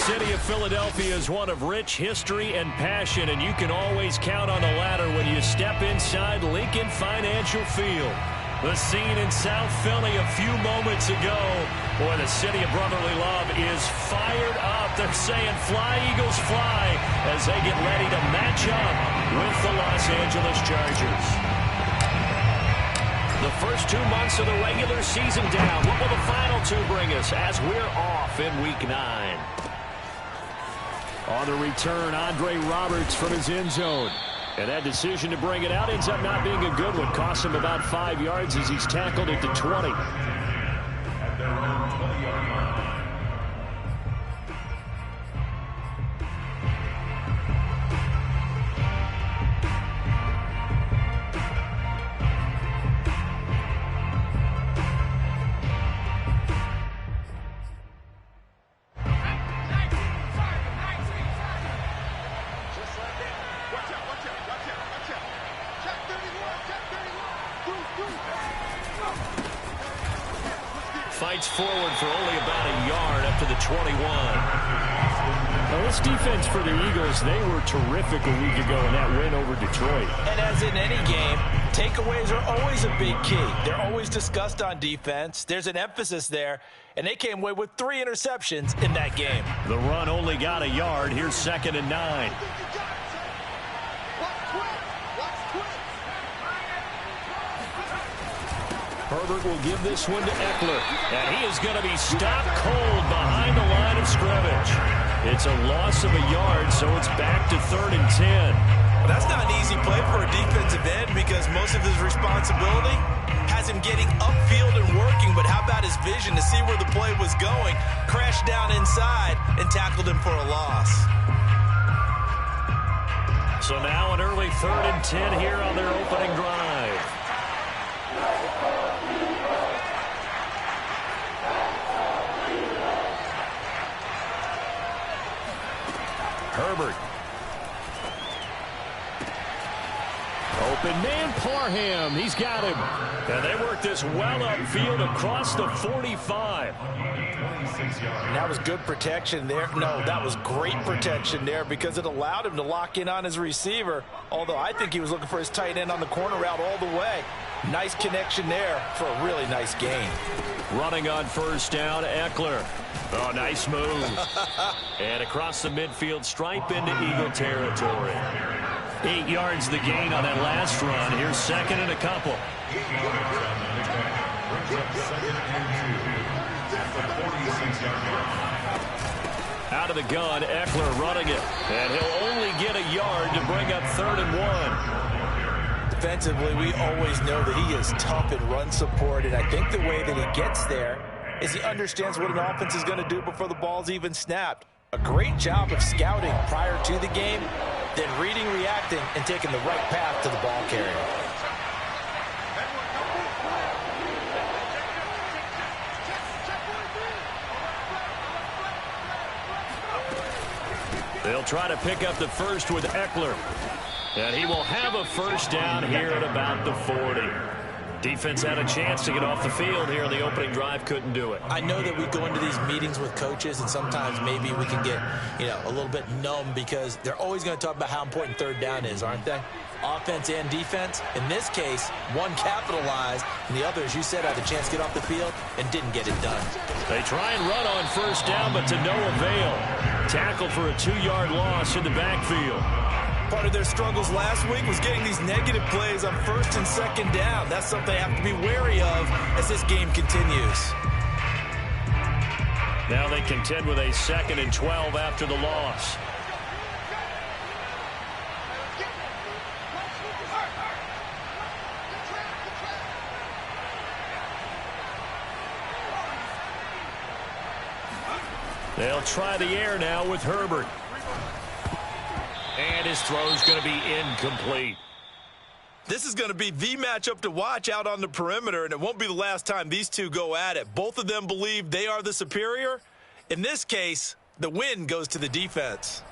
city of Philadelphia is one of rich history and passion, and you can always count on the latter when you step inside Lincoln Financial Field. The scene in South Philly a few moments ago. Boy, the city of brotherly love is fired up. They're saying, "Fly, Eagles, fly," as they get ready to match up with the Los Angeles Chargers. The first 2 months of the regular season down. What will the final two bring us as we're off in Week 9? On the return, Andre Roberts from his end zone. And that decision to bring it out ends up not being a good one. Costs him about 5 yards as he's tackled at the 20. At their own 20-yard line. Fights forward for only about a yard up to the 21. Now, this defense for the Eagles, they were terrific a week ago in that win over Detroit. And as in any game, takeaways are always a big key. They're always discussed on defense. There's an emphasis there, and they came away with 3 interceptions in that game. The run only got a yard. Here's 2nd and 9. Herbert will give this one to Eckler, and he is going to be stopped cold behind the line of scrimmage. It's a loss of a yard, so it's back to 3rd and 10. Well, that's not an easy play for a defensive end because most of his responsibility has him getting upfield and working, but how about his vision to see where the play was going, crashed down inside, and tackled him for a loss. So now an early 3rd and 10 here on their opening drive. Herbert. Open man, Parham. He's got him. And they work this well upfield across the 45. And that was good protection there. No, that was great protection there because it allowed him to lock in on his receiver, although I think he was looking for his tight end on the corner route all the way. Nice connection there for a really nice gain. Running on 1st down, Eckler. Oh, nice move. And across the midfield stripe into Eagle territory. 8 yards the gain on that last run. Here's 2nd and a couple. Out of the gun, Eckler running it. And he'll only get a yard to bring up 3rd and 1. Defensively, we always know that he is tough in run support, and I think the way that he gets there is he understands what an offense is going to do before the ball's even snapped. A great job of scouting prior to the game, then reading, reacting, and taking the right path to the ball carrier. They'll try to pick up the first with Eckler. And he will have a 1st down here at about the 40. Defense had a chance to get off the field here in the opening drive, couldn't do it. I know that we go into these meetings with coaches, and sometimes maybe we can get, a little bit numb because they're always going to talk about how important 3rd down is, aren't they? Offense and defense. In this case, one capitalized, and the other, as you said, had a chance to get off the field and didn't get it done. They try and run on 1st down, but to no avail. Tackled for a 2-yard loss in the backfield. Part of their struggles last week was getting these negative plays on 1st and 2nd down. That's something they have to be wary of as this game continues. Now they contend with a 2nd and 12 after the loss. They'll try the air now with Herbert. And his throw's going to be incomplete. This is going to be the matchup to watch out on the perimeter, and it won't be the last time these two go at it. Both of them believe they are the superior. In this case, the win goes to the defense.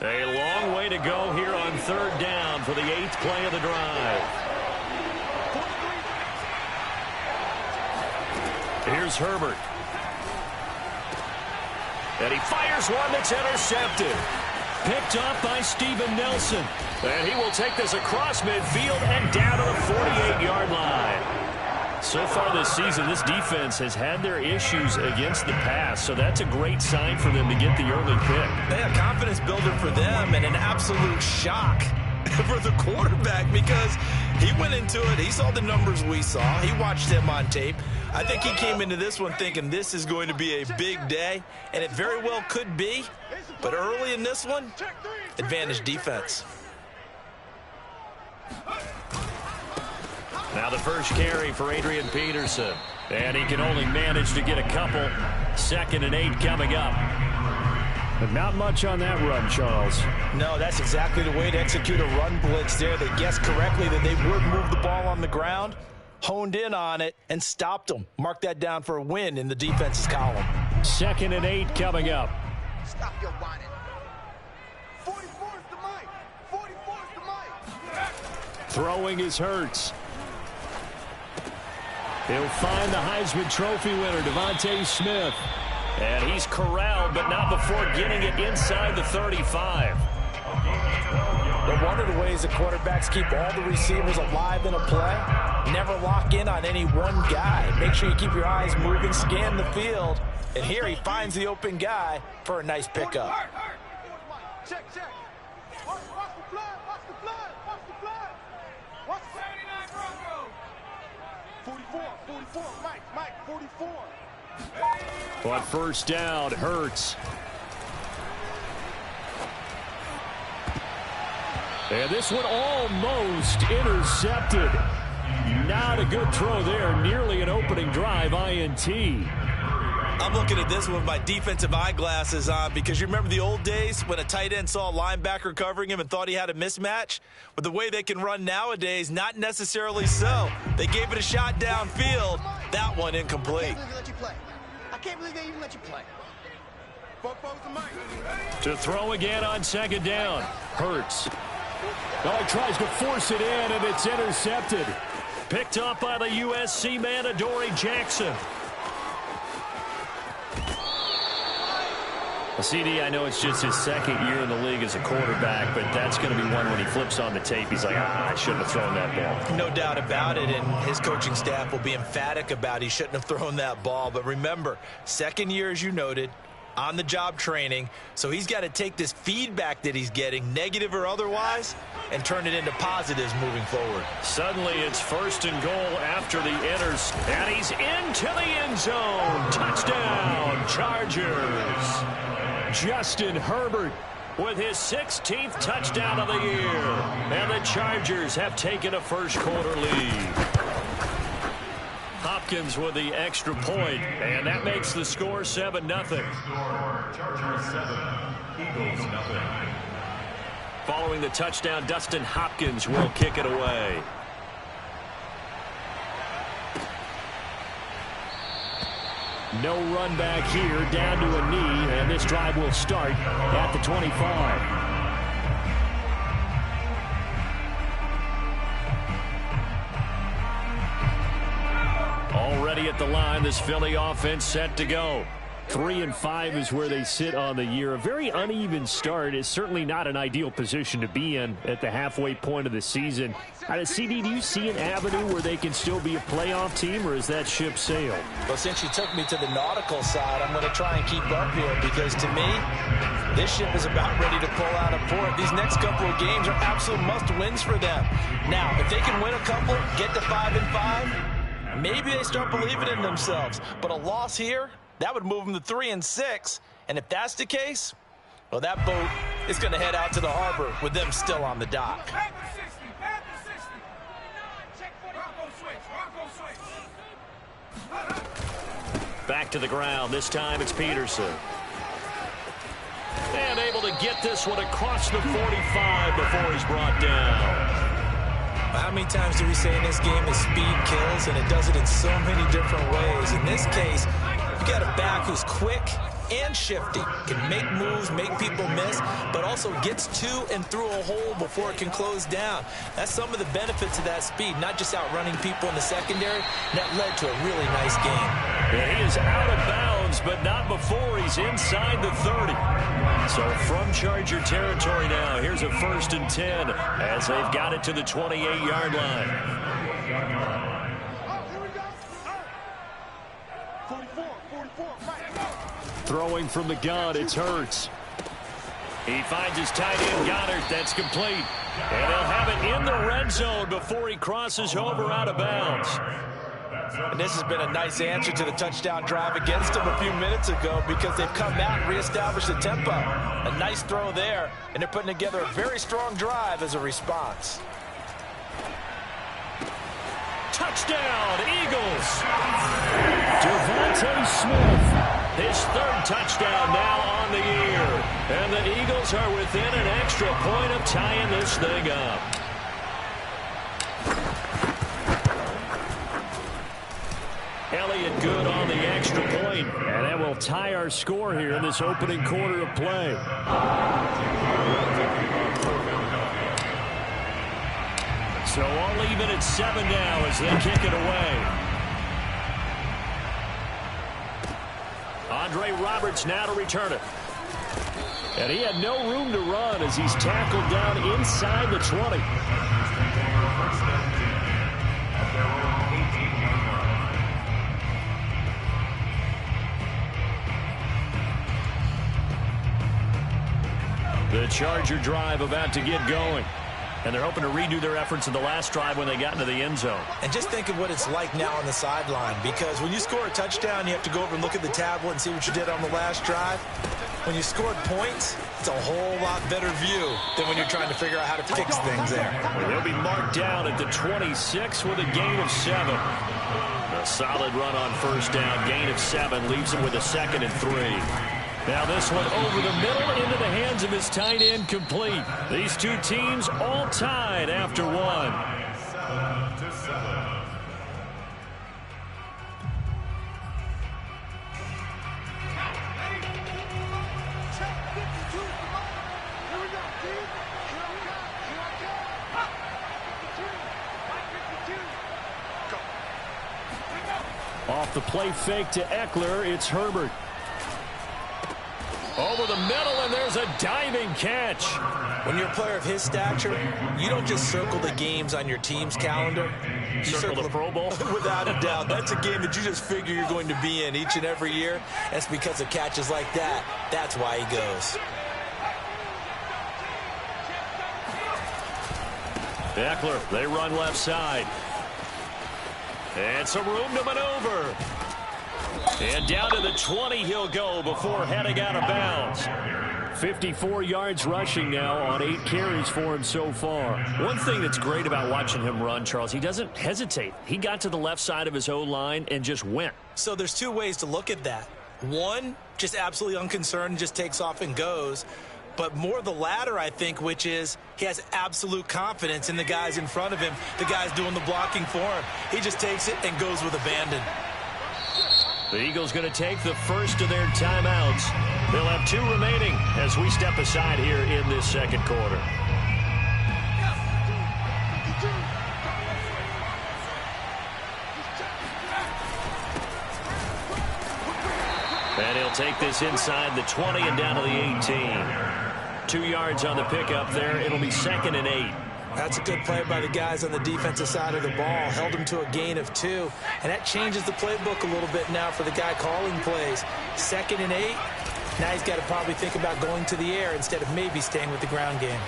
A long way to go here on 3rd down for the 8th play of the drive. Here's Herbert. And he fires one that's intercepted. Picked off by Steven Nelson. And he will take this across midfield and down to the 48-yard line. So far this season, this defense has had their issues against the pass, so that's a great sign for them to get the early pick. Yeah, confidence builder for them and an absolute shock for the quarterback because he went into it. He saw the numbers we saw. He watched him on tape. I think he came into this one thinking this is going to be a big day, and it very well could be. But early in this one, advantage defense. Now the first carry for Adrian Peterson. And he can only manage to get a couple. 2nd and 8 coming up. But not much on that run, Charles. No, that's exactly the way to execute a run blitz there. They guessed correctly that they would move the ball on the ground, honed in on it, and stopped them. Mark that down for a win in the defense's column. 2nd and 8 coming up. Stop your whining. 44 is the mic. 44 is the mic. Throwing is Hurts. He'll find the Heisman Trophy winner, Devontae Smith. And he's corralled, but not before getting it inside the 35. But one of the ways the quarterbacks keep all the receivers alive in a play, never lock in on any one guy. Make sure you keep your eyes moving, scan the field. And here he finds the open guy for a nice pickup. Check. Watch the blood. Watch the blood. Watch the blood. Watch 79 Broncos. 44. Mike, 44. On 1st down, Hurts. And this one almost intercepted. Not a good throw there. Nearly an opening drive INT. I'm looking at this one with my defensive eyeglasses on because you remember the old days when a tight end saw a linebacker covering him and thought he had a mismatch? But the way they can run nowadays, not necessarily so. They gave it a shot downfield. That one incomplete. I can't believe they even let you play. To throw again on 2nd down. Hurts. Oh, he tries to force it in, and it's intercepted. Picked up by the USC man, Adoree Jackson. CD, I know it's just his 2nd year in the league as a quarterback, but that's going to be one when he flips on the tape. He's like, I shouldn't have thrown that ball. No doubt about it, and his coaching staff will be emphatic about he shouldn't have thrown that ball. But remember, 2nd year, as you noted, on-the-job training, so he's got to take this feedback that he's getting, negative or otherwise, and turn it into positives moving forward. Suddenly, it's 1st and goal after the intercept, and he's into the end zone. Touchdown, Chargers. Justin Herbert with his 16th touchdown of the year. And the Chargers have taken a first-quarter lead. Hopkins with the extra point, and that makes the score 7-0. Chargers 7, Eagles 0. Following the touchdown, Dustin Hopkins will kick it away. No run back here, down to a knee, and this drive will start at the 25. Already at the line, this Philly offense set to go. 3-5 is where they sit on the year. A very uneven start is certainly not an ideal position to be in at the halfway point of the season. CD, do you see an avenue where they can still be a playoff team, or is that ship sailed? Well, since you took me to the nautical side, I'm going to try and keep up here because, to me, this ship is about ready to pull out of port. These next couple of games are absolute must-wins for them. Now, if they can win a couple, get to 5-5, maybe they start believing in themselves. But a loss here, that would move them to 3-6. And if that's the case, well, that boat is going to head out to the harbor with them still on the dock. Back to the ground. This time it's Peterson. And able to get this one across the 45 before he's brought down. How many times do we say in this game that speed kills, and it does it in so many different ways? In this case, you've got a back who's quick, and shifty. Can make moves, make people miss, but also gets to and through a hole before it can close down. That's some of the benefits of that speed, not just outrunning people in the secondary. That led to a really nice game. Yeah, he is out of bounds, but not before he's inside the 30. So from Charger territory now, here's a 1st and 10 as they've got it to the 28-yard line. 44, right. Throwing from the gun, it's Hurts. He finds his tight end, Goddard. That's complete. And he'll have it in the red zone before he crosses over out of bounds. And this has been a nice answer to the touchdown drive against them a few minutes ago because they've come out and reestablished the tempo. A nice throw there, and they're putting together a very strong drive as a response. Touchdown, Eagles. Devontae Smith, his 3rd touchdown now on the year. And the Eagles are within an extra point of tying this thing up. Elliott good on the extra point. And that will tie our score here in this opening quarter of play. So all even at 7 now as they kick it away. Andre Roberts now to return it. And he had no room to run as he's tackled down inside the 20. The Charger drive about to get going. And they're hoping to redo their efforts in the last drive when they got into the end zone. And just think of what it's like now on the sideline, because when you score a touchdown, you have to go over and look at the tablet and see what you did on the last drive. When you scored points, it's a whole lot better view than when you're trying to figure out how to fix things there. Well, they'll be marked down at the 26 with a gain of 7. A solid run on 1st down. Gain of 7 leaves him with a 2nd and 3. Now this one over the middle into the hands of his tight end, complete. These two teams all tied after 1. 7-7. Off the play fake to Eckler, it's Herbert. Over the middle, and there's a diving catch. When you're a player of his stature, you don't just circle the games on your team's calendar. You Circle the Pro Bowl? Without a doubt. That's a game that you just figure you're going to be in each and every year. That's because of catches like that. That's why he goes. Eckler, they run left side. And some room to maneuver. And down to the 20 he'll go before heading out of bounds. 54 yards rushing now on 8 carries for him so far. One thing that's great about watching him run, Charles, he doesn't hesitate. He got to the left side of his O-line and just went. So there's 2 ways to look at that. One, just absolutely unconcerned, just takes off and goes. But more the latter, I think, which is he has absolute confidence in the guys in front of him, the guys doing the blocking for him. He just takes it and goes with abandon. The Eagles going to take the first of their timeouts. They'll have 2 remaining as we step aside here in this second quarter. And he'll take this inside the 20 and down to the 18. 2 yards on the pickup there. It'll be 2nd and 8. That's a good play by the guys on the defensive side of the ball. Held him to a gain of 2. And that changes the playbook a little bit now for the guy calling plays. 2nd and 8. Now he's got to probably think about going to the air instead of maybe staying with the ground game.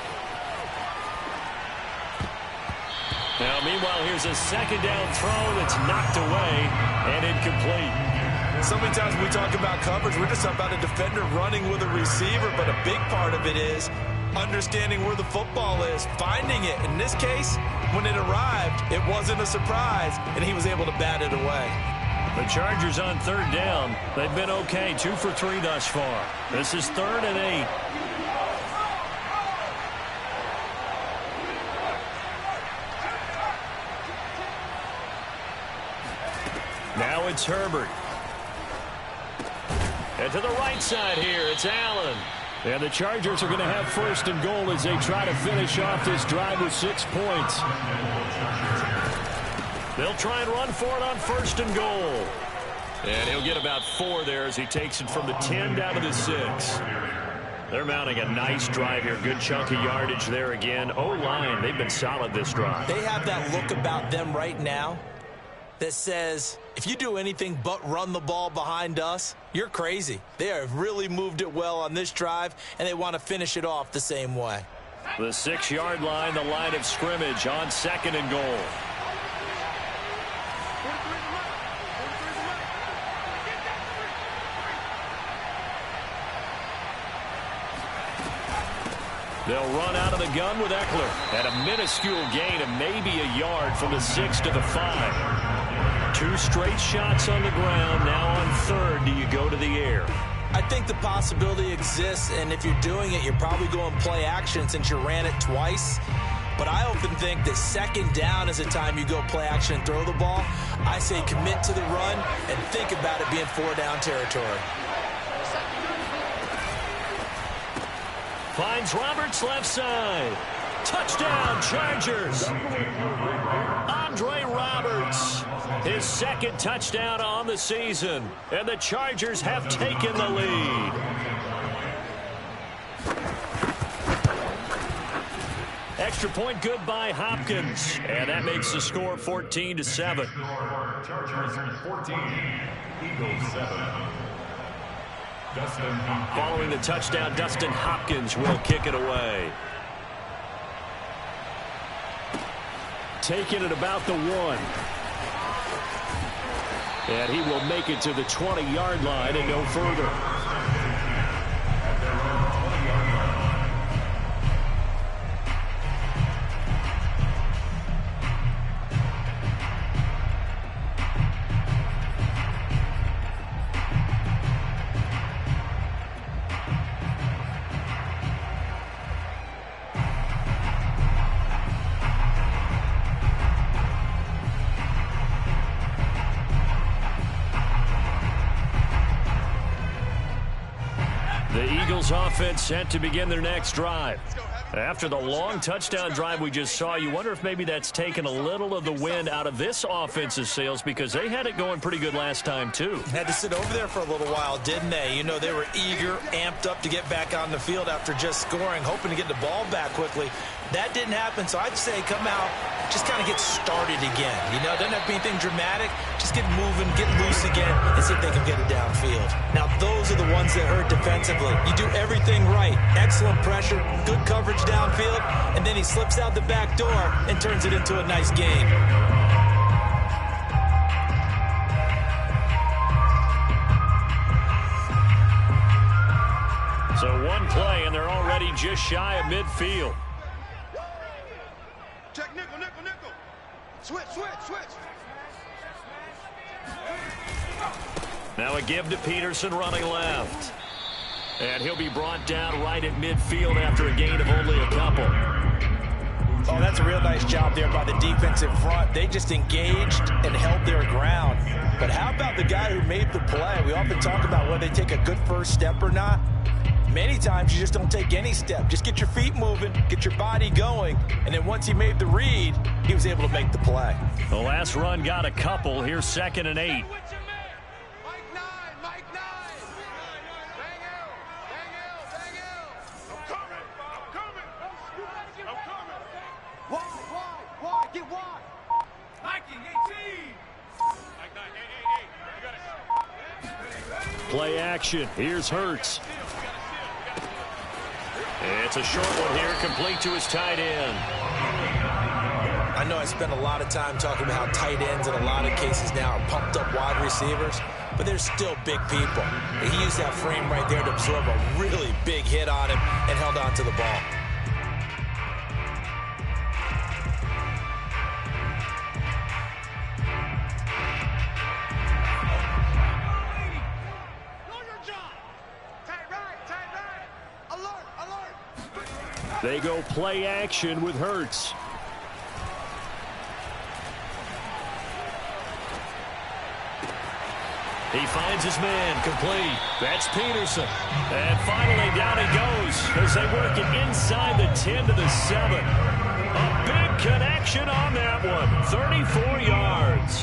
Now, meanwhile, here's a 2nd down throw that's knocked away and incomplete. So many times when we talk about coverage, we're just about a defender running with a receiver, but a big part of it is understanding where the football is, finding it. In this case, when it arrived, it wasn't a surprise, and he was able to bat it away. The Chargers on 3rd down. They've been okay, 2 for 3 thus far. This is 3rd and 8. Now it's Herbert. And to the right side here, it's Allen. And the Chargers are going to have first and goal as they try to finish off this drive with 6 points. They'll try and run for it on first and goal. And he'll get about 4 there as he takes it from the 10 down to the 6. They're mounting a nice drive here. Good chunk of yardage there again. O-line, they've been solid this drive. They have that look about them right now that says, if you do anything but run the ball behind us, you're crazy. They have really moved it well on this drive, and they want to finish it off the same way. The 6-yard line, the line of scrimmage on second and goal. They'll run out of the gun with Eckler at a minuscule gain of maybe a yard from the 6 to the 5. 2 straight shots on the ground. Now on third, do you go to the air? I think the possibility exists, and if you're doing it, you're probably going play action since you ran it twice. But I often think that second down is the time you go play action and throw the ball. I say commit to the run and think about it being 4-down territory. Finds Roberts left side. Touchdown, Chargers. Andre Roberts, his second touchdown on the season. And the Chargers have taken the lead. Extra point good by Hopkins. And that makes the score 14-7. Chargers 14, Eagles 7. Following the touchdown, Dustin Hopkins will kick it away. Taking it about the 1. And he will make it to the 20-yard line and no further. Offense set to begin their next drive. After the long touchdown drive we just saw, you wonder if maybe that's taken a little of the wind out of this offense's sails because they had it going pretty good last time too. Had to sit over there for a little while, didn't they? You know, they were eager, amped up to get back on the field after just scoring, hoping to get the ball back quickly. That didn't happen, so I'd say come out, just kind of get started again. You know, doesn't have to be anything dramatic. Just get moving, get loose again, and see if they can get it downfield. Now, those are the ones that hurt defensively. You do everything right. Excellent pressure, good coverage downfield, and then he slips out the back door and turns it into a nice game. So one play, and they're already just shy of midfield. Check nickel, nickel, nickel. Switch, switch, switch. Now a give to Peterson running left. And he'll be brought down right at midfield after a gain of only a couple. Oh, that's a real nice job there by the defensive front. They just engaged and held their ground. But how about the guy who made the play? We often talk about whether they take a good first step or not. Many times you just don't take any step. Just get your feet moving, get your body going, and then once he made the read, he was able to make the play. The last run got a couple. Here's 2nd and 8. Mike 9, Mike 9. Bang out, bang out, bang out. I'm coming, I'm coming. I'm coming. Why? Get wide. Mikey, 18. Mike 9, 8. You got it. Play action. Here's Hurts. It's a short one here, complete to his tight end. I know I spend a lot of time talking about how tight ends in a lot of cases now are pumped up wide receivers, but they're still big people. And he used that frame right there to absorb a really big hit on him and held on to the ball. They go play action with Hurts. He finds his man, complete. That's Peterson. And finally, down he goes as they work it inside the 10 to the 7. A big connection on that one. 34 yards.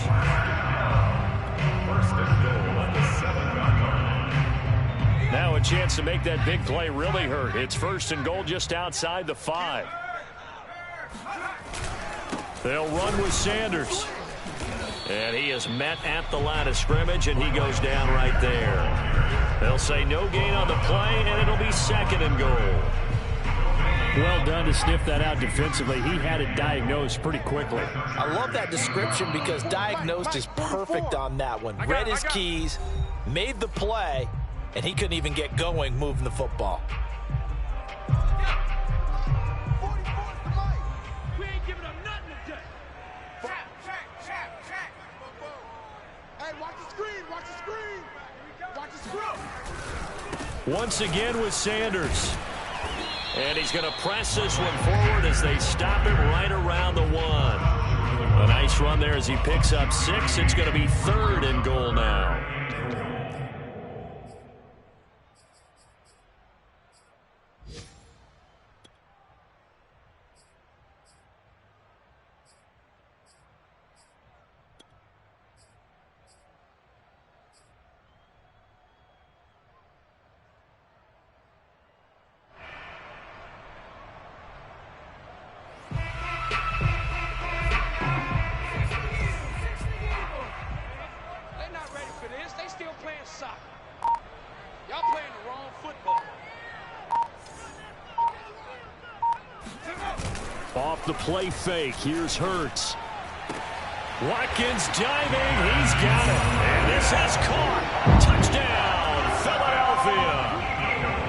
First and goal at the 7-yard line. Now a chance to make that big play really hurt. It's first and goal just outside the 5. They'll run with Sanders. And he is met at the line of scrimmage, and he goes down right there. They'll say no gain on the play, and it'll be second and goal. Well done to sniff that out defensively. He had it diagnosed pretty quickly. I love that description because diagnosed is perfect on that one. Read his keys, made the play, and he couldn't even get going moving the football. Once again with Sanders. And he's going to press this one forward as they stop him right around the 1. A nice run there as he picks up 6. It's going to be third and goal now. Off the play fake, here's Hurts. Watkins diving, he's got it. And this has caught. Touchdown, Philadelphia.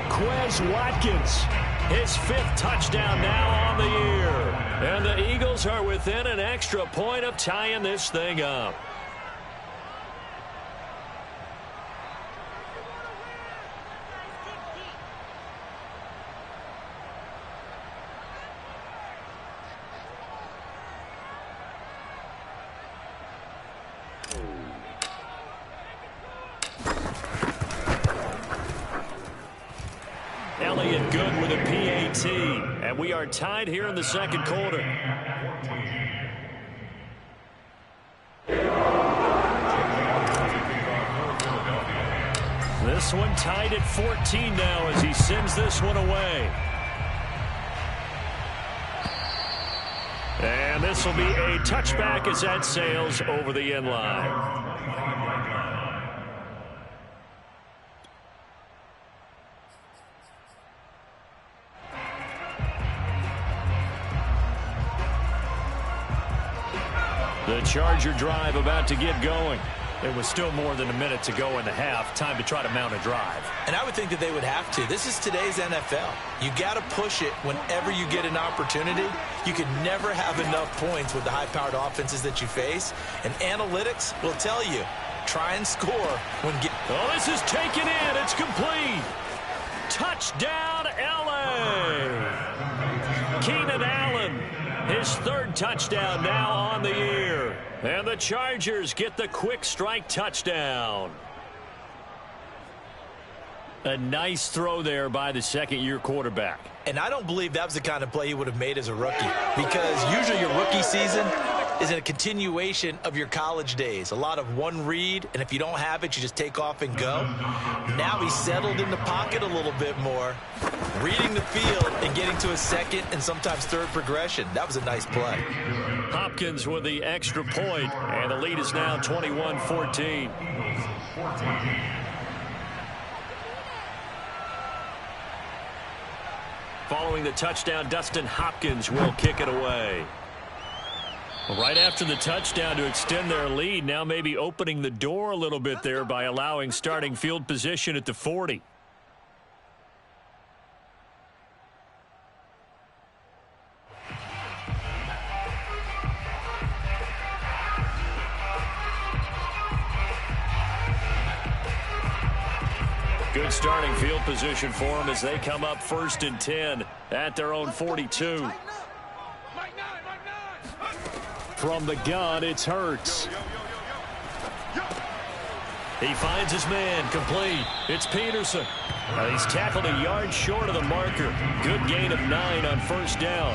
Quez Watkins, his 5th touchdown now on the year. And the Eagles are within an extra point of tying this thing up. Elliott good with a PAT. And we are tied here in the second quarter. This one tied at 14 now as he sends this one away. And this will be a touchback as that sails over the end line. The Charger drive about to get going. There was still more than a minute to go in the half. Time to try to mount a drive. And I would think that they would have to. This is today's NFL. You got to push it whenever you get an opportunity. You can never have enough points with the high-powered offenses that you face. And analytics will tell you, try and score when get. Oh, this is taken in. It's complete. Touchdown, L.A. Keenan Allen, his 3rd touchdown now on the year. And the Chargers get the quick strike touchdown. A nice throw there by the second-year quarterback. And I don't believe that was the kind of play he would have made as a rookie, because usually your rookie season is a continuation of your college days. A lot of one read, and if you don't have it, you just take off and go. Now he's settled in the pocket a little bit more, reading the field and getting to a second and sometimes third progression. That was a nice play. Hopkins with the extra point, and the lead is now 21-14. Following the touchdown, Dustin Hopkins will kick it away. Right after the touchdown to extend their lead, now maybe opening the door a little bit there by allowing starting field position at the 40. Good starting field position for them as they come up 1st and 10 at their own 42. From the gun, it's Hurts. He finds his man, complete. It's Peterson. He's tackled a yard short of the marker. Good gain of 9 on first down.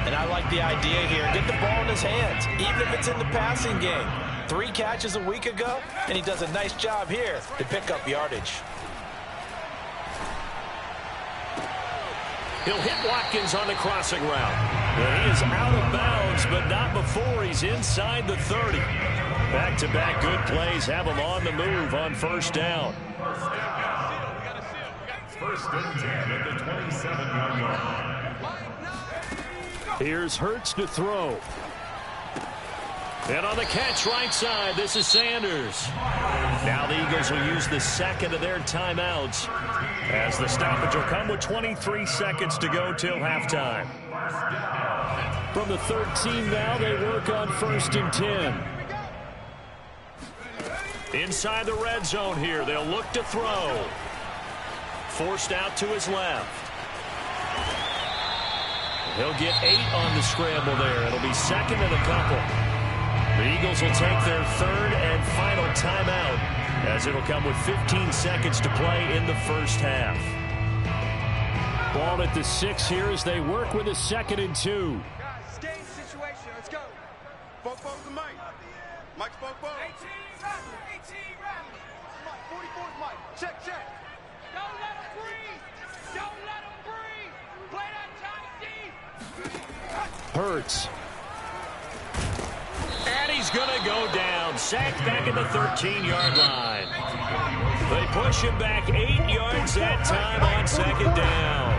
And I like the idea here. Get the ball in his hands, even if it's in the passing game. 3 catches a week ago, and he does a nice job here to pick up yardage. He'll hit Watkins on the crossing route. He is out of bounds, but not before he's inside the 30. Back-to-back good plays have him on the move on first down. First and 10 at the 27-yard line. Here's Hurts to throw. And on the catch right side, this is Sanders. Now the Eagles will use the second of their timeouts as the stoppage will come with 23 seconds to go till halftime. From the 13 now, they work on first and 10. Inside the red zone here, they'll look to throw. Forced out to his left. He'll get 8 on the scramble there. It'll be second and a couple. The Eagles will take their third and final timeout as it'll come with 15 seconds to play in the first half. Ball at the 6 here as they work with a second and 2. Guys, stay in situation. Let's go. Both to Mike. Mike's both. 18 rally. Mike, 44 is Mike. Check. Don't let him breathe. Don't let him breathe. Play that tight D. Hurts. And he's going to go down. Sacked back at the 13-yard line. They push him back 8 yards that time on second down.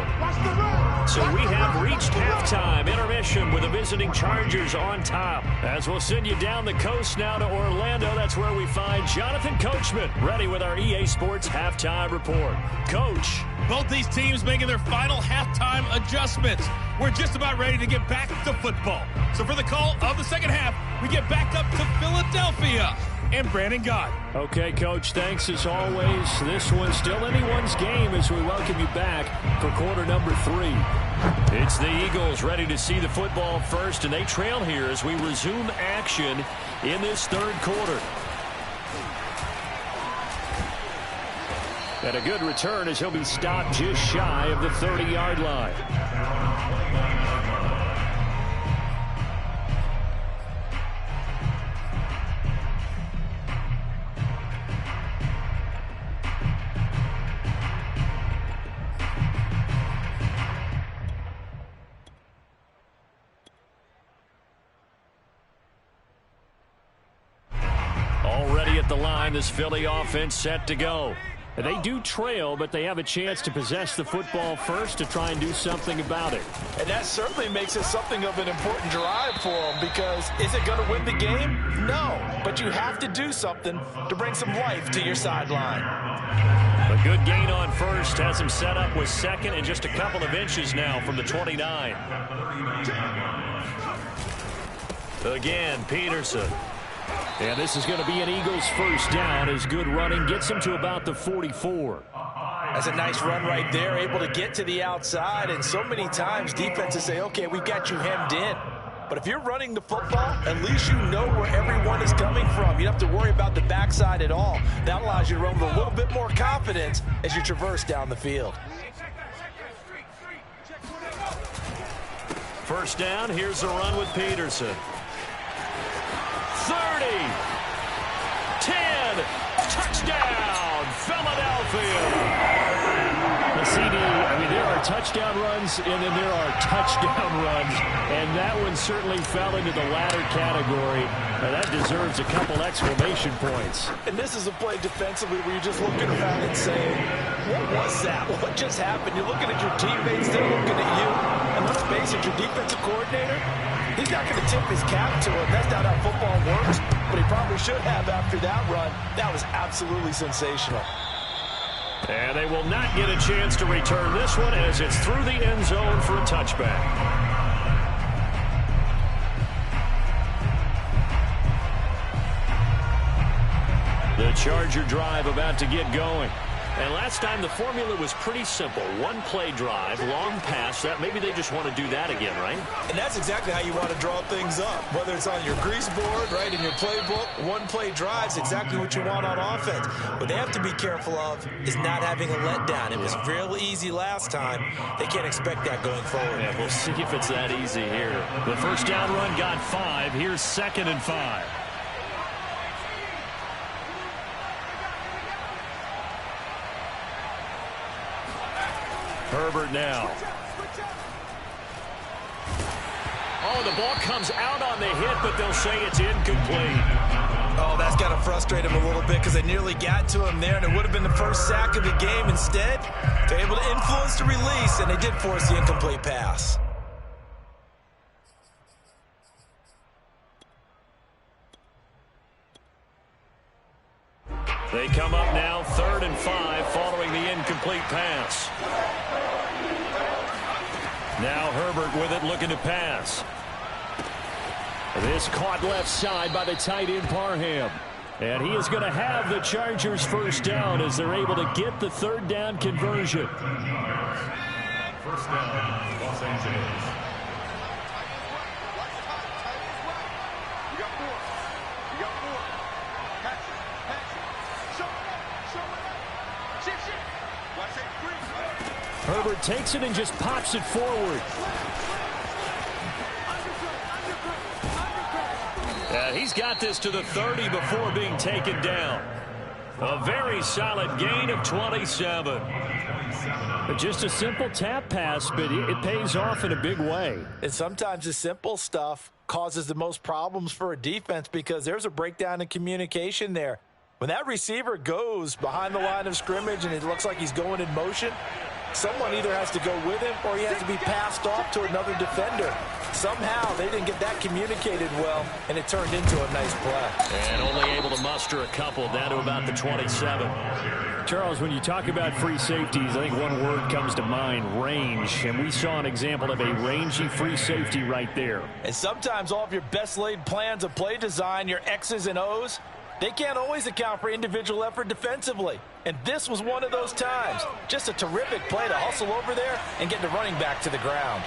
So we have reached halftime. Intermission with the visiting Chargers on top. As we'll send you down the coast now to Orlando. That's where we find Jonathan Coachman ready with our EA Sports halftime report. Coach. Both these teams making their final halftime adjustments. We're just about ready to get back to football. So for the call of the second half, we get back up to Philadelphia and Brandon Gott. Okay, Coach, thanks as always. This one's still anyone's game as we welcome you back for quarter number 3. It's the Eagles ready to see the football first, and they trail here as we resume action in this third quarter. And a good return as he'll be stopped just shy of the 30-yard line. Already at the line, this Philly offense set to go. They do trail, but they have a chance to possess the football first to try and do something about it. And that certainly makes it something of an important drive for them, because is it going to win the game? No, but you have to do something to bring some life to your sideline. A good gain on first has him set up with second and just a couple of inches now from the 29. Again, Peterson. And this is going to be an Eagles first down as good running gets him to about the 44. That's a nice run right there, able to get to the outside. And so many times defenses say, okay, we've got you hemmed in. But if you're running the football, at least you know where everyone is coming from. You don't have to worry about the backside at all. That allows you to run with a little bit more confidence as you traverse down the field. First down, here's the run with Peterson. 30, 10, touchdown, Philadelphia. The CD, I mean, there are touchdown runs, and then there are touchdown runs, and that one certainly fell into the latter category. That deserves a couple exclamation points. And this is a play defensively where you're just looking around and saying, what was that? What just happened? You're looking at your teammates, they're looking at you, and let's face it, your defensive coordinator, he's not going to tip his cap to him. That's not how football works, but he probably should have after that run. That was absolutely sensational. And they will not get a chance to return this one as it's through the end zone for a touchback. The Charger drive about to get going. And last time the formula was pretty simple. One play drive, long pass. That maybe they just want to do that again, right? And that's exactly how you want to draw things up. Whether it's on your grease board, right, in your playbook, one play drive's exactly what you want on offense. What they have to be careful of is not having a letdown. It was real easy last time. They can't expect that going forward. Yeah, we'll see if it's that easy here. The first down run got 5. Here's 2nd and 5. Herbert now. Oh, the ball comes out on the hit, but they'll say it's incomplete. Oh, that's got to frustrate him a little bit because they nearly got to him there, and it would have been the first sack of the game. Instead, they're able to influence the release, and they did force the incomplete pass. They come up now 3rd and 5 following the incomplete pass. Now Herbert with it, looking to pass. This caught left side by the tight end Parham. And he is going to have the Chargers first down as they're able to get the 3rd down conversion. First down, Los Angeles. Herbert takes it and just pops it forward. He's got this to the 30 before being taken down. A very solid gain of 27. Just a simple tap pass, but it pays off in a big way. And sometimes the simple stuff causes the most problems for a defense because there's a breakdown in communication there. When that receiver goes behind the line of scrimmage and it looks like he's going in motion, someone either has to go with him or he has to be passed off to another defender. Somehow they didn't get that communicated well, and it turned into a nice play. And only able to muster a couple down to about the 27. Charles, when you talk about free safeties, I think one word comes to mind, range. And we saw an example of a rangy free safety right there. And sometimes all of your best laid plans of play design, your X's and O's, they can't always account for individual effort defensively. And this was one of those times. Just a terrific play to hustle over there and get the running back to the ground.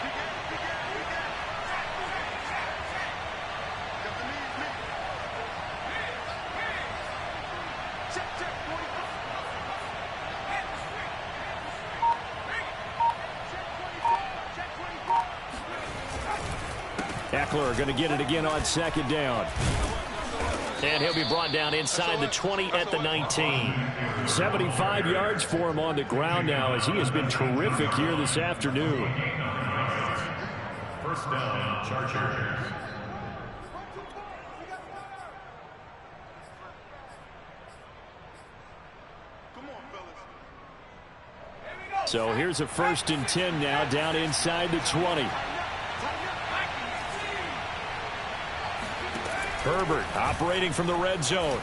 Eckler going to get it again on 2nd down. And he'll be brought down inside the 20 at the 19. 75 yards for him on the ground now as he has been terrific here this afternoon. First down, Chargers. So here's a 1st and 10 now down inside the 20. Herbert operating from the red zone.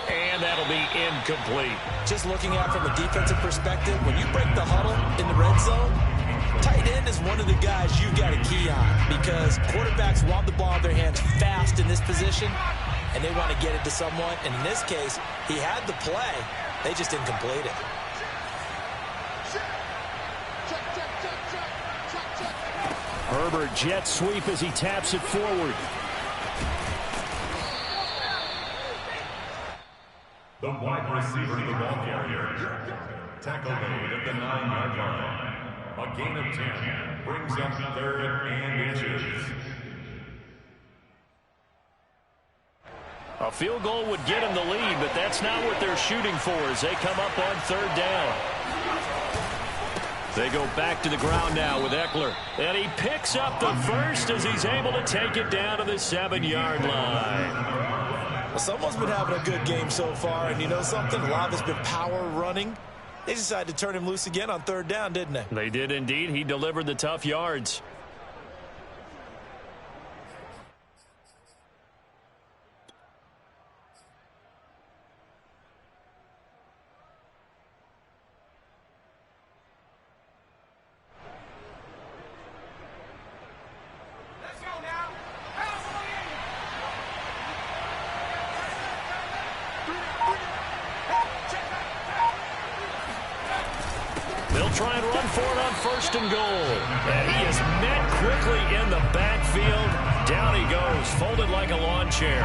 And that'll be incomplete. Just looking at it from a defensive perspective, when you break the huddle in the red zone, tight end is one of the guys you've got to key on because quarterbacks want the ball in their hands fast in this position, and they want to get it to someone. And in this case, he had the play. They just didn't complete it. Herbert jet sweep as he taps it forward. The wide receiver, the ball carrier. Tackle made at the 9-yard line. A gain of 10 brings up 3rd and inches. A field goal would get him the lead, but that's not what they're shooting for as they come up on 3rd down. They go back to the ground now with Eckler. And he picks up the first as he's able to take it down to the 7-yard line. Well, someone's been having a good game so far, and you know something? A lot of it's been power running. They decided to turn him loose again on 3rd down, didn't they? They did indeed. He delivered the tough yards. for it on 1st and goal. And he is met quickly in the backfield. Down he goes, folded like a lawn chair.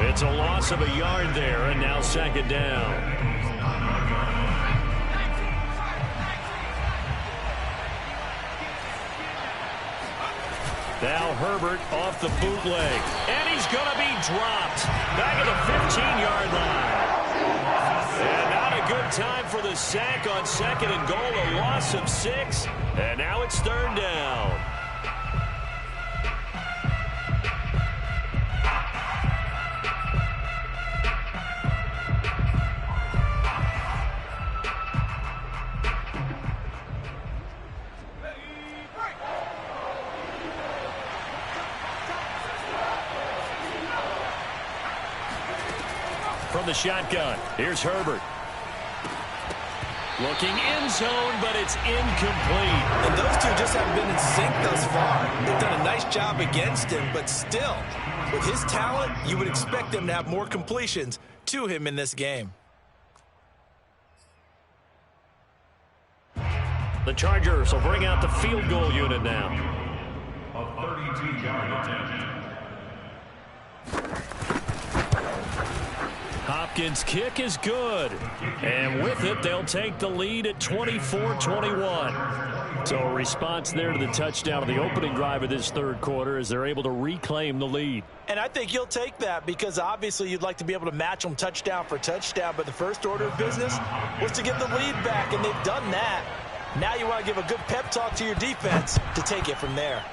It's a loss of a yard there, and now 2nd down. Now Herbert off the bootleg. And he's going to be dropped. Back at the 15-yard line. And not a good time for the sack on 2nd and goal. A loss of 6. And now it's 3rd down. From the shotgun, here's Herbert. Looking end zone, but it's incomplete. And those two just haven't been in sync thus far. They've done a nice job against him, but still, with his talent, you would expect them to have more completions to him in this game. The Chargers will bring out the field goal unit now. A 32-yard attempt. Hopkins' kick is good. And with it, they'll take the lead at 24-21. So a response there to the touchdown of the opening drive of this 3rd quarter as they're able to reclaim the lead. And I think you'll take that because obviously you'd like to be able to match them touchdown for touchdown, but the first order of business was to get the lead back, and they've done that. Now you want to give a good pep talk to your defense to take it from there.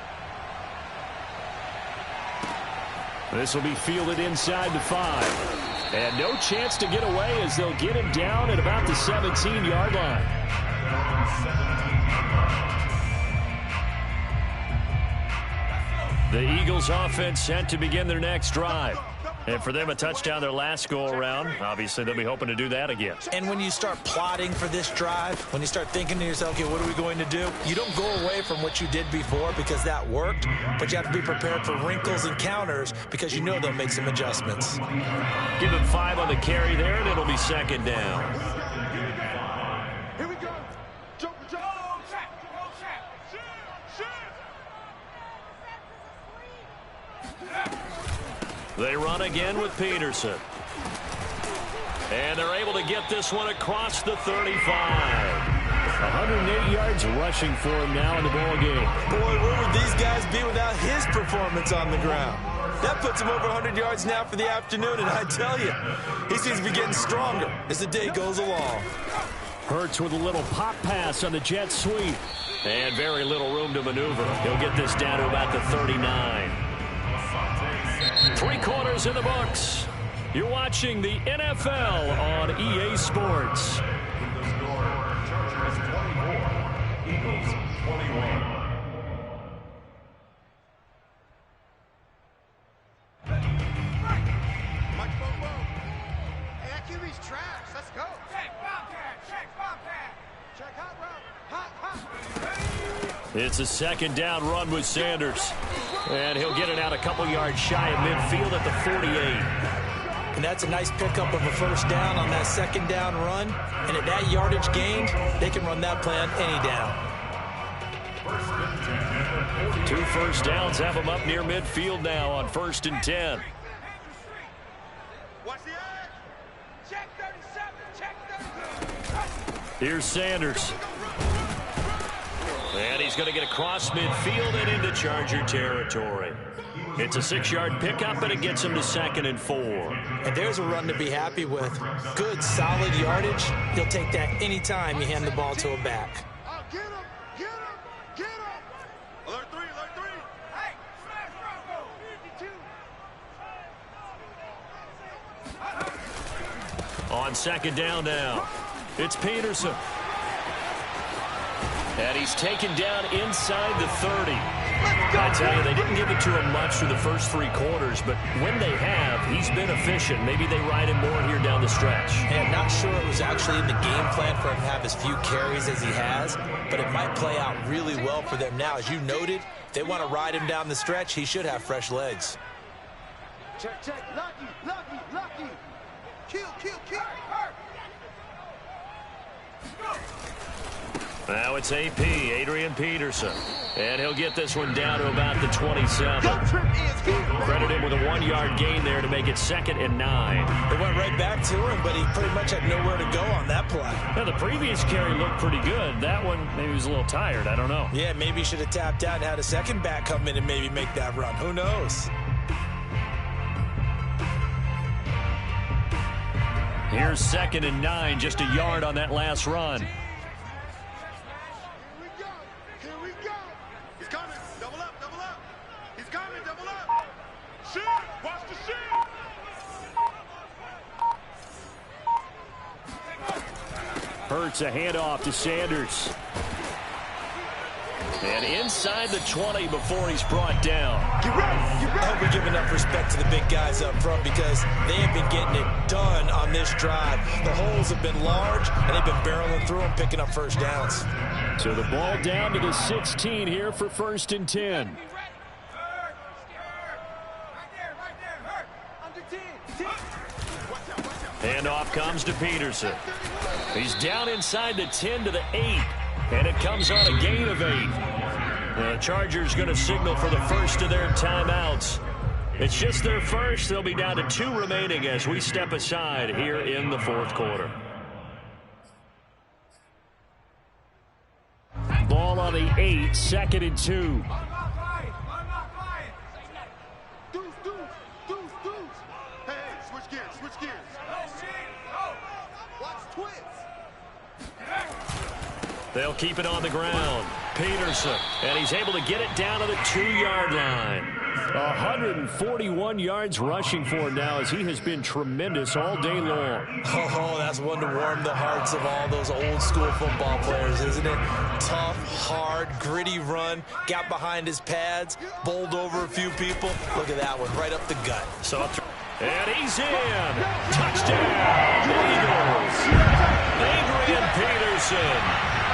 This will be fielded inside the 5. And no chance to get away as they'll get him down at about the 17-yard line. The Eagles offense set to begin their next drive. And for them, a touchdown their last go-around. Obviously, they'll be hoping to do that again. And when you start plotting for this drive, when you start thinking to yourself, okay, what are we going to do? You don't go away from what you did before because that worked, but you have to be prepared for wrinkles and counters because you know they'll make some adjustments. Give him 5 on the carry there, and it'll be 2nd down. Here we go. Jump. They run again with Peterson. And they're able to get this one across the 35. 108 yards rushing for him now in the ball game. Boy, where would these guys be without his performance on the ground? That puts him over 100 yards now for the afternoon, and I tell you, he seems to be getting stronger as the day goes along. Hurts with a little pop pass on the jet sweep. And very little room to maneuver. He'll get this down to about the 39. 3 quarters in the books. You're watching the NFL on EA Sports. The score, Chargers 24, Eagles 21. Mike Bobo. Hey, that QB's trash. Let's go. Check Bobcat. Check hot route. Hot. It's a 2nd down run with Sanders. And he'll get it out a couple yards shy of midfield at the 48. And that's a nice pickup of a 1st down on that 2nd down run. And at that yardage gained, they can run that play on any down. 2 first downs have them up near midfield now on 1st and 10. Watch the edge. Check 37. Check 37. Here's Sanders. And he's going to get across midfield and into Charger territory. It's a 6-yard pickup, and it gets him to 2nd and 4. And there's a run to be happy with. Good, solid yardage. He'll take that anytime you hand the ball to a back. Oh, get him. Alert 3. Hey, smash Bronco. 52. On 2nd down now, it's Peterson. And he's taken down inside the 30. I tell you, they didn't give it to him much through the first 3 quarters, but when they have, he's been efficient. Maybe they ride him more here down the stretch. And I'm not sure it was actually in the game plan for him to have as few carries as he has, but it might play out really well for them now. As you noted, if they want to ride him down the stretch, he should have fresh legs. Check. Lucky. Kill. Now it's AP, Adrian Peterson. And he'll get this one down to about the 27. Credit him with a 1-yard gain there to make it 2nd and 9. They went right back to him, but he pretty much had nowhere to go on that play. Now, the previous carry looked pretty good. That one, maybe he was a little tired. I don't know. Yeah, maybe he should have tapped out and had a second back come in and maybe make that run. Who knows? Here's 2nd and 9, just a yard on that last run. Hurts a handoff to Sanders. And inside the 20 before he's brought down. I hope we give enough respect to the big guys up front because they have been getting it done on this drive. The holes have been large, and they've been barreling through them, picking up first downs. So the ball down to the 16 here for 1st and 10. Handoff comes to Peterson. He's down inside the 10 to the 8. And it comes on a gain of 8. The Chargers going to signal for the first of their timeouts. It's just their first. They'll be down to 2 remaining as we step aside here in the 4th quarter. Ball on the 8, 2nd and 2. They'll keep it on the ground. Peterson, and he's able to get it down to the 2-yard line. 141 yards rushing for him now as he has been tremendous all day long. Oh, that's one to warm the hearts of all those old school football players, isn't it? Tough, hard, gritty run, got behind his pads, bowled over a few people. Look at that one, right up the gut. And he's in. Touchdown, Eagles. Adrian Peterson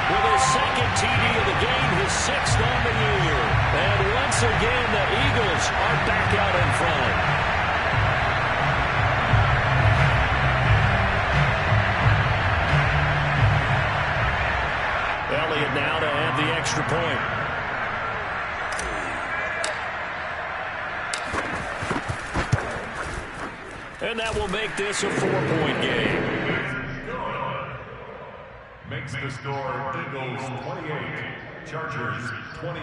with his 2nd TD of the game, his 6th on the year. And once again, the Eagles are back out in front. Elliott now to add the extra point. And that will make this a 4-point game. Makes the score Eagles 28, Chargers 24.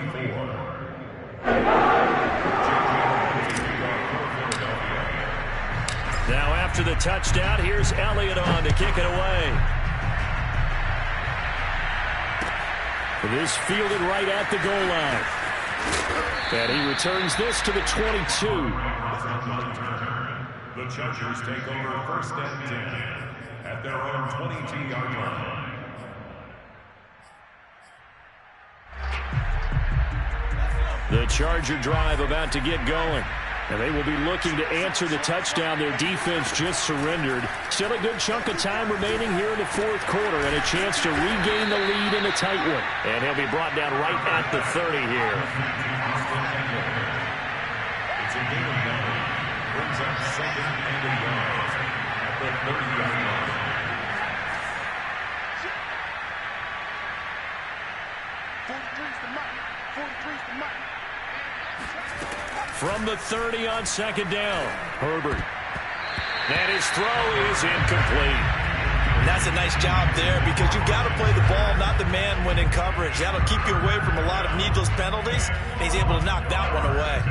Now after the touchdown, here's Elliott on to kick it away. This fielded right at the goal line. And he returns this to the 22. The Chargers take over 1st and 10 at their own 22-yard line. The Charger drive about to get going. And they will be looking to answer the touchdown their defense just surrendered. Still a good chunk of time remaining here in the 4th quarter and a chance to regain the lead in a tight one. And he'll be brought down right at the 30 here. It's a gain of 9. Brings up 2nd and 1 at the 30-yard line. From the 30 on 2nd down, Herbert. And his throw is incomplete. And that's a nice job there because you've got to play the ball, not the man when in coverage. That'll keep you away from a lot of needless penalties. And he's able to knock that one away.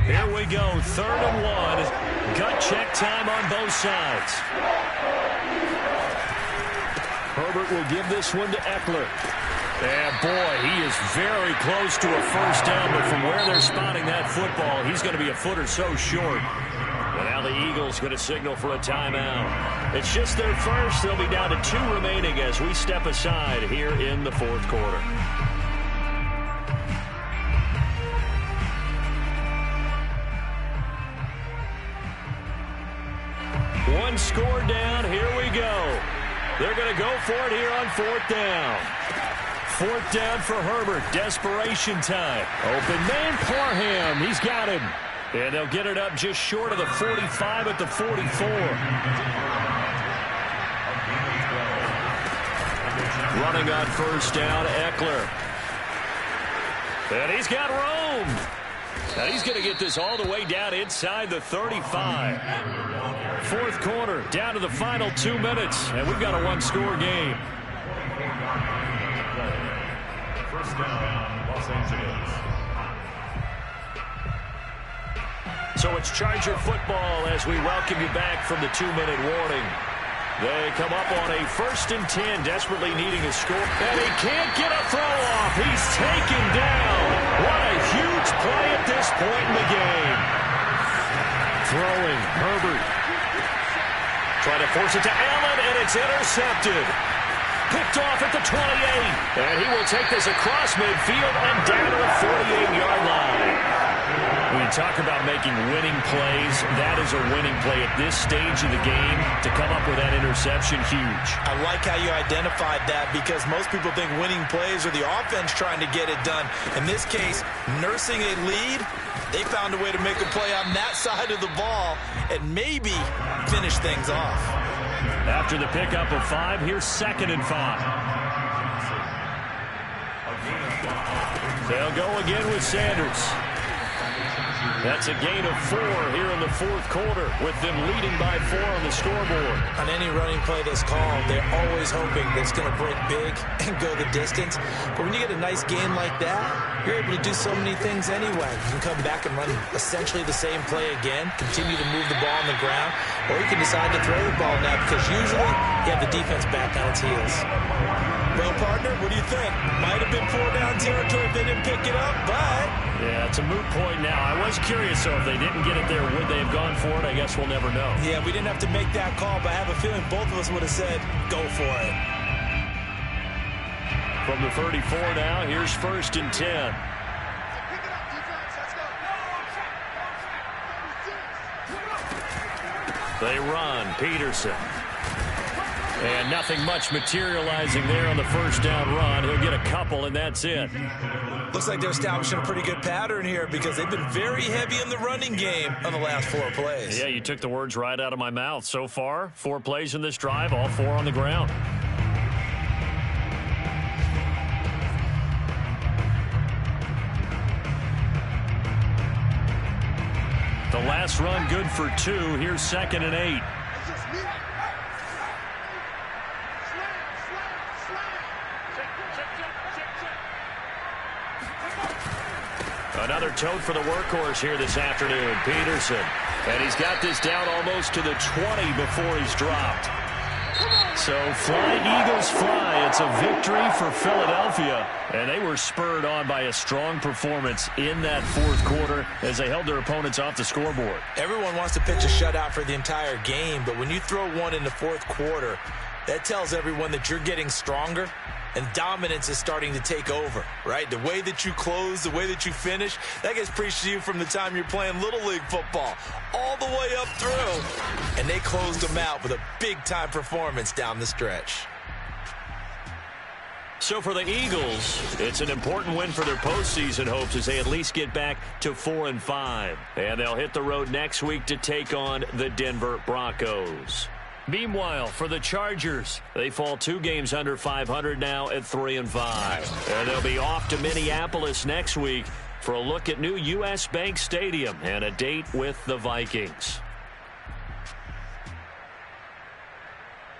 Here we go, 3rd and 1. Gut check time on both sides. Herbert will give this one to Eckler. And boy, he is very close to a first down, but from where they're spotting that football, he's going to be a foot or so short. But now the Eagles going to signal for a timeout. It's just their first. They'll be down to 2 remaining as we step aside here in the 4th quarter. One score down. Here we go. They're going to go for it here on 4th down. 4th down for Herbert. Desperation time. Open man, Parham. He's got him. And they'll get it up just short of the 45 at the 44. Running on 1st down, Eckler. And he's got room. Now he's going to get this all the way down inside the 35. 4th quarter, down to the final 2 minutes. And we've got a one-score game. 1st down, Los Angeles. So it's Charger football as we welcome you back from the 2-minute warning. They come up on a 1st and 10, desperately needing a score. And he can't get a throw off. He's taken down. What a huge play at this point in the game. Throwing, Herbert. Trying to force it to Allen, and it's intercepted. Picked off at the 28. And he will take this across midfield and down to the 48-yard line. When you talk about making winning plays, that is a winning play at this stage of the game. To come up with that interception, huge. I like how you identified that because most people think winning plays are the offense trying to get it done. In this case, nursing a lead, they found a way to make a play on that side of the ball and maybe finish things off. After the pickup of 5, here's 2nd and 5. They'll go again with Sanders. That's a gain of 4 here in the 4th quarter with them leading by 4 on the scoreboard. On any running play that's called, they're always hoping that it's going to break big and go the distance. But when you get a nice game like that, you're able to do so many things anyway. You can come back and run essentially the same play again, continue to move the ball on the ground, or you can decide to throw the ball now because usually you have the defense back on its heels. Well, partner, what do you think? Might have been 4-down territory if they didn't pick it up, but... Yeah, it's a moot point now. I was curious, so if they didn't get it there, would they have gone for it? I guess we'll never know. Yeah, we didn't have to make that call, but I have a feeling both of us would have said, go for it. From the 34 now, here's 1st and 10. Pick it up, defense. Let's go. They run. Peterson. And nothing much materializing there on the 1st down run. He'll get a couple, and that's it. Looks like they're establishing a pretty good pattern here because they've been very heavy in the running game on the last 4 plays. Yeah, you took the words right out of my mouth. So far, 4 plays in this drive, all 4 on the ground. The last run good for 2. Here's 2nd and 8. Another tote for the workhorse here this afternoon, Peterson. And he's got this down almost to the 20 before he's dropped. So fly, Eagles, fly. It's a victory for Philadelphia. And they were spurred on by a strong performance in that 4th quarter as they held their opponents off the scoreboard. Everyone wants to pitch a shutout for the entire game, but when you throw one in the 4th quarter, that tells everyone that you're getting stronger and dominance is starting to take over, right? The way that you close, the way that you finish, that gets preached to you from the time you're playing Little League football all the way up through. And they closed them out with a big-time performance down the stretch. So for the Eagles, it's an important win for their postseason hopes as they at least get back to 4-5. And they'll hit the road next week to take on the Denver Broncos. Meanwhile, for the Chargers, they fall 2 games under 500 now at 3-5. And they'll be off to Minneapolis next week for a look at new U.S. Bank Stadium and a date with the Vikings.